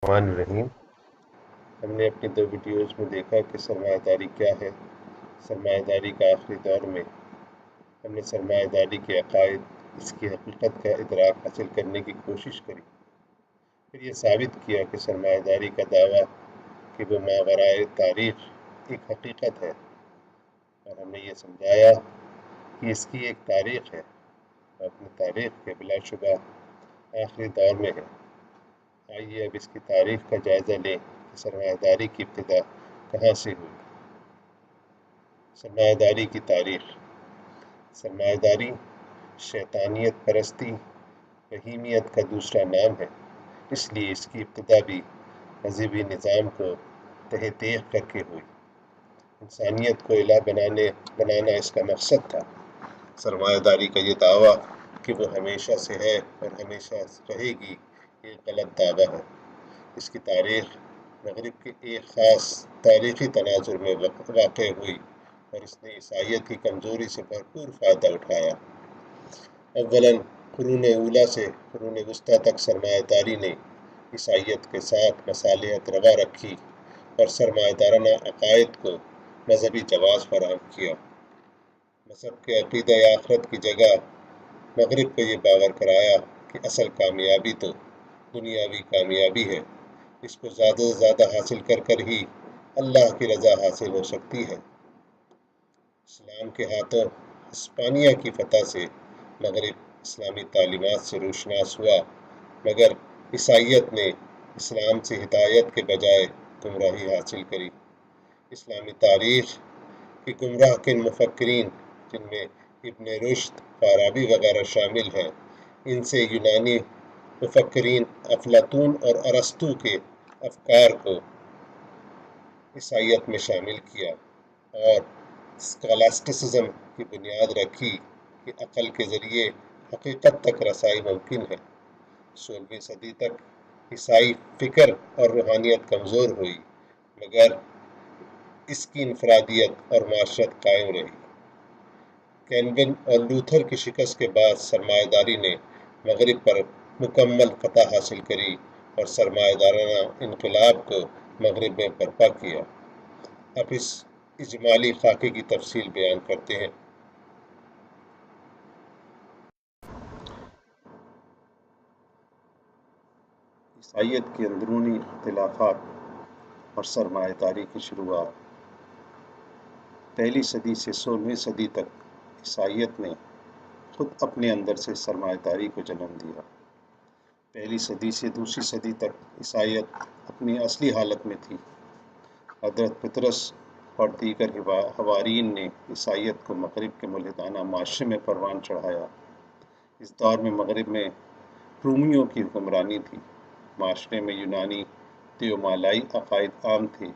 الرحمن الرحیم۔ ہم نے اپنی 2 ویڈیوز میں دیکھا کہ سرمایہ داری کیا ہے۔ سرمایہ داری کا آخری دور میں ہم نے سرمایہ داری کے عقائد، اس کی حقیقت کا ادراک حاصل کرنے کی کوشش کری۔ پھر یہ ثابت کیا کہ سرمایہ داری کا دعویٰ کہ وہ ماورائے تاریخ ایک حقیقت ہے، اور ہم نے یہ سمجھایا کہ اس کی ایک تاریخ ہے اور اپنی تاریخ کے بلا شبہ آخری دور میں ہے۔ آئیے اب اس کی تاریخ کا جائزہ لیں کہ سرمایہ داری کی ابتدا کہاں سے ہوئی۔ سرمایہ داری کی تاریخ۔ سرمایہ داری شیطانیت پرستی، بہیمیت کا دوسرا نام ہے، اس لیے اس کی ابتدا بھی مذہبی نظام کو تہہ دیخ کر کے ہوئی۔ انسانیت کو الہ بنانا اس کا مقصد تھا۔ سرمایہ داری کا یہ دعویٰ کہ وہ ہمیشہ سے ہے اور ہمیشہ رہے گی، یہ غلط دعویٰ ہے۔ اس کی تاریخ مغرب کے ایک خاص تاریخی تناظر میں واقع ہوئی اور اس نے عیسائیت کی کمزوری سے بھرپور فائدہ اٹھایا۔ اولاً قرون اولیٰ سے قرون وسطیٰ تک سرمایہ داری نے عیسائیت کے ساتھ مصالحت روا رکھی اور سرمایہ دارانہ عقائد کو مذہبی جواز فراہم کیا۔ مذہب کے عقیدہ آخرت کی جگہ مغرب کو یہ باور کرایا کہ اصل کامیابی تو دنیاوی کامیابی ہے، اس کو زیادہ سے زیادہ حاصل کر ہی اللہ کی رضا حاصل ہو سکتی ہے۔ اسلام کے ہاتھوں ہسپانیہ کی فتح سے مغرب اسلامی تعلیمات سے روشناس ہوا، مگر عیسائیت نے اسلام سے ہدایت کے بجائے گمراہی حاصل کری۔ اسلامی تاریخ کی گمراہ کن مفکرین، جن میں ابن رشد، فارابی وغیرہ شامل ہیں، ان سے یونانی مفکرین افلاطون اور ارسطو کے افکار کو عیسائیت میں شامل کیا اور اسکالاسٹسزم کی بنیاد رکھی کہ عقل کے ذریعے حقیقت تک رسائی ممکن ہے۔ 16ویں صدی تک عیسائی فکر اور روحانیت کمزور ہوئی، مگر اس کی انفرادیت اور معاشرت قائم رہی۔ کیلوین اور لوتھر کی شکست کے بعد سرمایہ داری نے مغرب پر مکمل فتح حاصل کری اور سرمایہ دارانہ انقلاب کو مغرب میں برپا کیا۔ اب اس اجمالی خاکے کی تفصیل بیان کرتے ہیں۔ عیسائیت کے اندرونی اختلافات اور سرمایہ داری کی شروعات۔ 1 صدی سے 16ویں صدی تک عیسائیت نے خود اپنے اندر سے سرمایہ داری کو جنم دیا۔ 1 صدی سے 2 صدی تک عیسائیت اپنی اصلی حالت میں تھی۔ حضرت پطرس اور دیگر حواریین نے عیسائیت کو مغرب کے ملحدانہ معاشرے میں پروان چڑھایا۔ اس دور میں مغرب میں رومیوں کی حکمرانی تھی، معاشرے میں یونانی دیومالائی عقائد عام تھے،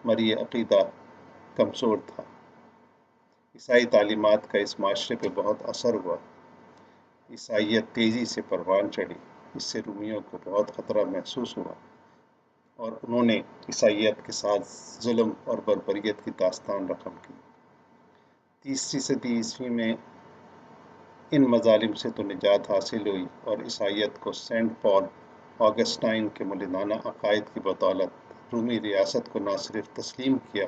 مری عقیدہ کمزور تھا۔ عیسائی تعلیمات کا اس معاشرے پہ بہت اثر ہوا۔ عیسائیت تیزی سے پروان چڑھی، اس سے رومیوں کو بہت خطرہ محسوس ہوا اور انہوں نے عیسائیت کے ساتھ ظلم اور بربریت کی داستان رقم کی۔ 3 صدی عیسوی میں ان مظالم سے تو نجات حاصل ہوئی اور عیسائیت کو سینٹ پال آگسٹائن کے ملحدانہ عقائد کی بدولت رومی ریاست کو نہ صرف تسلیم کیا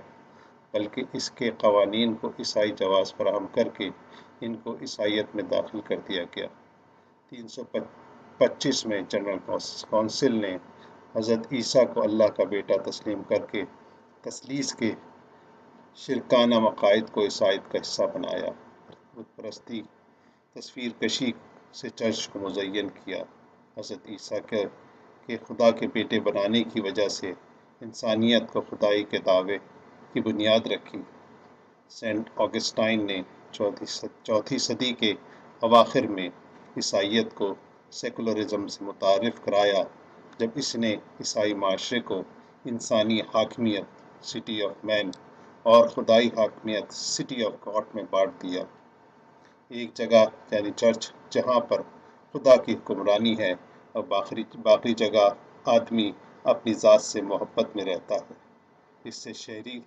بلکہ اس کے قوانین کو عیسائی جواز فراہم کر کے ان کو عیسائیت میں داخل کر دیا گیا۔ 325 میں جنرل کونسل نے حضرت عیسیٰ کو اللہ کا بیٹا تسلیم کر کے تثلیث کے شرکانہ عقائد کو عیسائیت کا حصہ بنایا۔ بت پرستی، تصویر کشی سے چرچ کو مزین کیا۔ حضرت عیسیٰ کے خدا کے بیٹے بنانے کی وجہ سے انسانیت کو خدائی کے دعوے کی بنیاد رکھی۔ سینٹ آگسٹائن نے 4 صدی کے اواخر میں عیسائیت کو سیکولرزم سے متعارف کرایا، جب اس نے عیسائی معاشرے کو انسانی حاکمیت سٹی آف مین اور خدائی حاکمیت سٹی آف گاڈ میں بانٹ دیا۔ ایک جگہ یعنی چرچ جہاں پر خدا کی حکمرانی ہے اور باقی جگہ آدمی اپنی ذات سے محبت میں رہتا ہے۔ اس سے شہری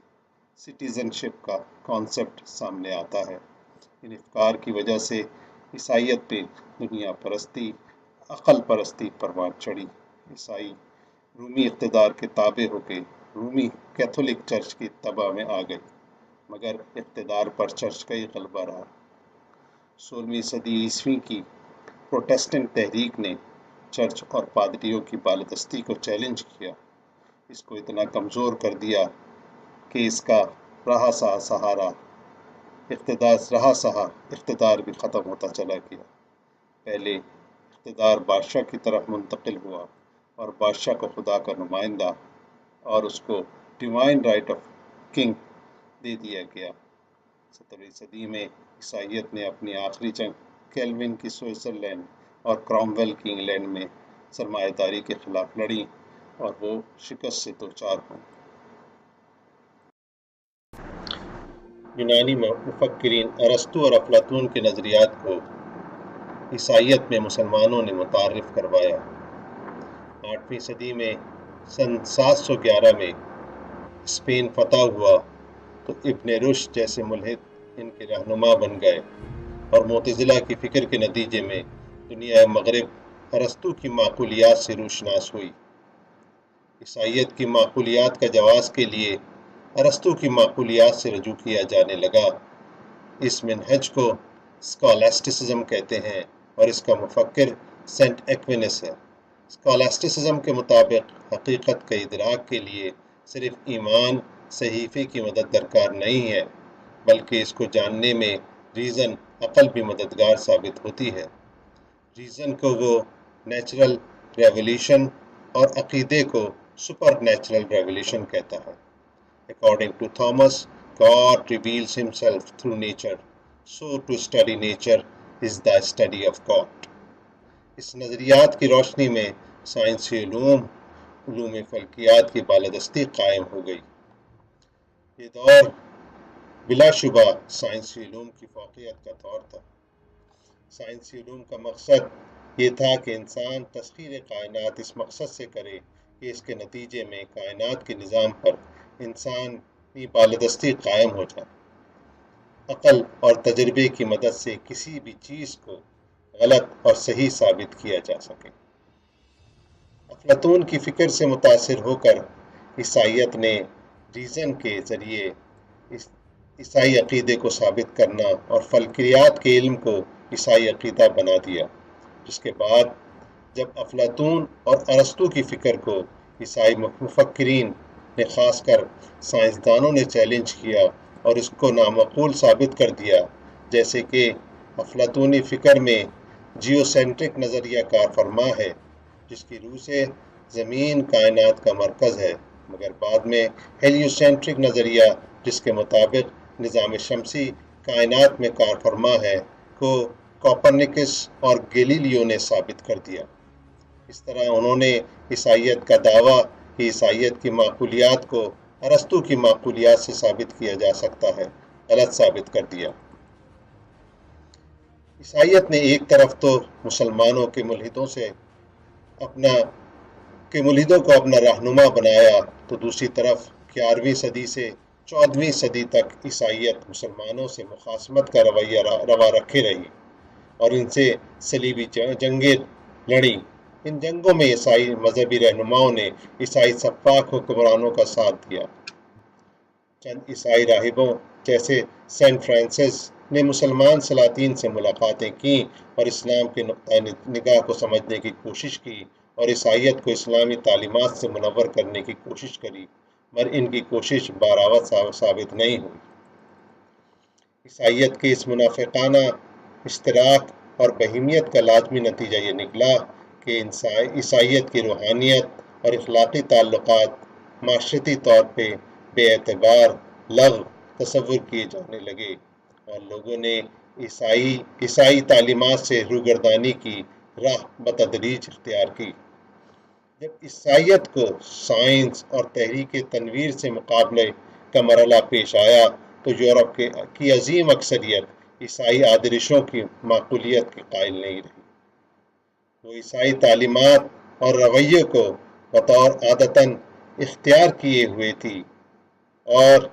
سٹیزن شپ کا کانسیپٹ سامنے آتا ہے۔ ان افکار کی وجہ سے عیسائیت پہ دنیا پرستی، عقل پرستی پروان چڑھی۔ عیسائی رومی اقتدار کے تابع ہو کے رومی کیتھولک چرچ کی تباہ میں آ گئی، مگر اقتدار پر چرچ کا ہی غلبہ رہا۔ 16ویں صدی عیسوی کی پروٹیسٹنٹ تحریک نے چرچ اور پادریوں کی بالادستی کو چیلنج کیا، اس کو اتنا کمزور کر دیا کہ اس کا رہا سہا اقتدار بھی ختم ہوتا چلا گیا۔ پہلے اقتدار بادشاہ کی طرف منتقل ہوا اور بادشاہ کو خدا کا نمائندہ اور اس کو ڈیوائن رائٹ آف کنگ دے دیا گیا۔ 17ویں صدی میں عیسائیت نے اپنی آخری جنگ کیلوین کی سوئٹزرلینڈ اور کرومویل کی انگلینڈ میں سرمایہ داری کے خلاف لڑی اور وہ شکست سے دوچار ہوئی۔ یونانی مفکرین ارسطو اور افلاطون کے نظریات کو عیسائیت میں مسلمانوں نے متعارف کروایا۔ 8ویں صدی میں سن 711 میں اسپین فتح ہوا تو ابن رشد جیسے ملحد ان کے رہنما بن گئے اور معتزلہ کی فکر کے نتیجے میں دنیا مغرب ارسطو کی معقولیات سے روشناس ہوئی۔ عیسائیت کی معقولیات کا جواز کے لیے ارسطو کی معقولیات سے رجوع کیا جانے لگا۔ اس منہج کو اسکالاسٹسزم کہتے ہیں اور اس کا مفکر سینٹ ایکوینس ہے۔ اسکالاسٹسزم کے مطابق حقیقت کے ادراک کے لیے صرف ایمان صحیفے کی مدد درکار نہیں ہے، بلکہ اس کو جاننے میں ریزن عقل بھی مددگار ثابت ہوتی ہے۔ ریزن کو وہ نیچرل ریولیوشن اور عقیدے کو سپر نیچرل ریولیوشن کہتا ہے۔ According to Thomas, God reveals himself through nature, so to study nature is the study of God۔ اس نظریات کی روشنی میں سائنسی علوم فلکیات کی بالادستی قائم ہو گئی۔ یہ دور بلا شبہ سائنسی علوم کی فوقیت کا دور تھا۔ سائنسی علوم کا مقصد یہ تھا کہ انسان تسخیر کائنات اس مقصد سے کرے کہ اس کے نتیجے میں کائنات کے نظام پر انسانی بالادستی قائم ہو جائے۔ عقل اور تجربے کی مدد سے کسی بھی چیز کو غلط اور صحیح ثابت کیا جا سکے۔ افلاطون کی فکر سے متاثر ہو کر عیسائیت نے ریزن کے ذریعے عیسائی عقیدے کو ثابت کرنا اور فلکیات کے علم کو عیسائی عقیدہ بنا دیا، جس کے بعد جب افلاطون اور ارسطو کی فکر کو عیسائی مفکرین نے خاص کر سائنسدانوں نے چیلنج کیا اور اس کو نامعقول ثابت کر دیا، جیسے کہ افلاطونی فکر میں جیو سینٹرک نظریہ کار فرما ہے، جس کی روح سے زمین کائنات کا مرکز ہے، مگر بعد میں ہیلیو سینٹرک نظریہ جس کے مطابق نظام شمسی کائنات میں کار فرما ہے کو کوپرنیکس اور گیلیلیو نے ثابت کر دیا۔ اس طرح انہوں نے عیسائیت کا دعویٰ کہ عیسائیت کی معقولیات کو ارسطو کی معقولیات سے ثابت کیا جا سکتا ہے، غلط ثابت کر دیا۔ عیسائیت نے ایک طرف تو مسلمانوں کے ملحدوں کو اپنا رہنما بنایا، تو دوسری طرف 11ویں صدی سے 14ویں صدی تک عیسائیت مسلمانوں سے مخاصمت کا رویہ روا رکھے رہی اور ان سے صلیبی جنگیں لڑیں۔ ان جنگوں میں عیسائی مذہبی رہنماؤں نے عیسائی سفاک حکمرانوں کا ساتھ دیا۔ چند عیسائی راہبوں جیسے سینٹ فرانسس نے مسلمان سلاطین سے ملاقاتیں کیں اور اسلام کے نقطۂ نگاہ کو سمجھنے کی کوشش کی اور عیسائیت کو اسلامی تعلیمات سے منور کرنے کی کوشش کری، مگر ان کی کوشش بارآور ثابت نہیں ہوئی۔ عیسائیت کے اس منافقانہ اشتراک اور بہیمیت کا لازمی نتیجہ یہ نکلا کہ عیسائیت کی روحانیت اور اخلاقی تعلقات معاشرتی طور پہ بے اعتبار لغو تصور کیے جانے لگے اور لوگوں نے عیسائی تعلیمات سے روگردانی کی راہ بتدریج اختیار کی۔ جب عیسائیت کو سائنس اور تحریک تنویر سے مقابلے کا مرحلہ پیش آیا تو یورپ کی عظیم اکثریت عیسائی آدرشوں کی معقولیت کی قائل نہیں رہی۔ وہ عیسائی تعلیمات اور رویے کو بطور عادتاً اختیار کیے ہوئے تھی اور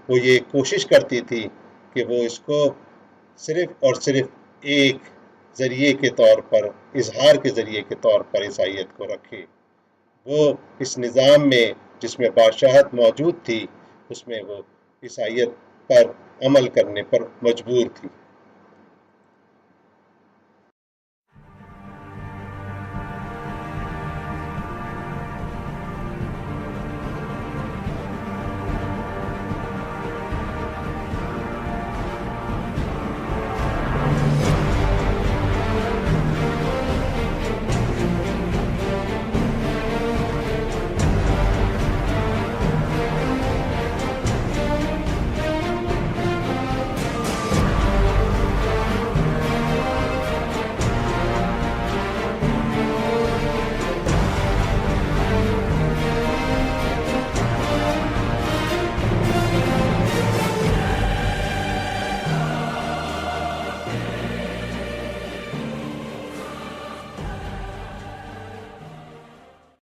وہ یہ کوشش کرتی تھی کہ وہ اس کو صرف اور صرف ایک ذریعے کے طور پر، اظہار کے ذریعے کے طور پر عیسائیت کو رکھے۔ وہ اس نظام میں جس میں بادشاہت موجود تھی اس میں وہ عیسائیت پر عمل کرنے پر مجبور تھی۔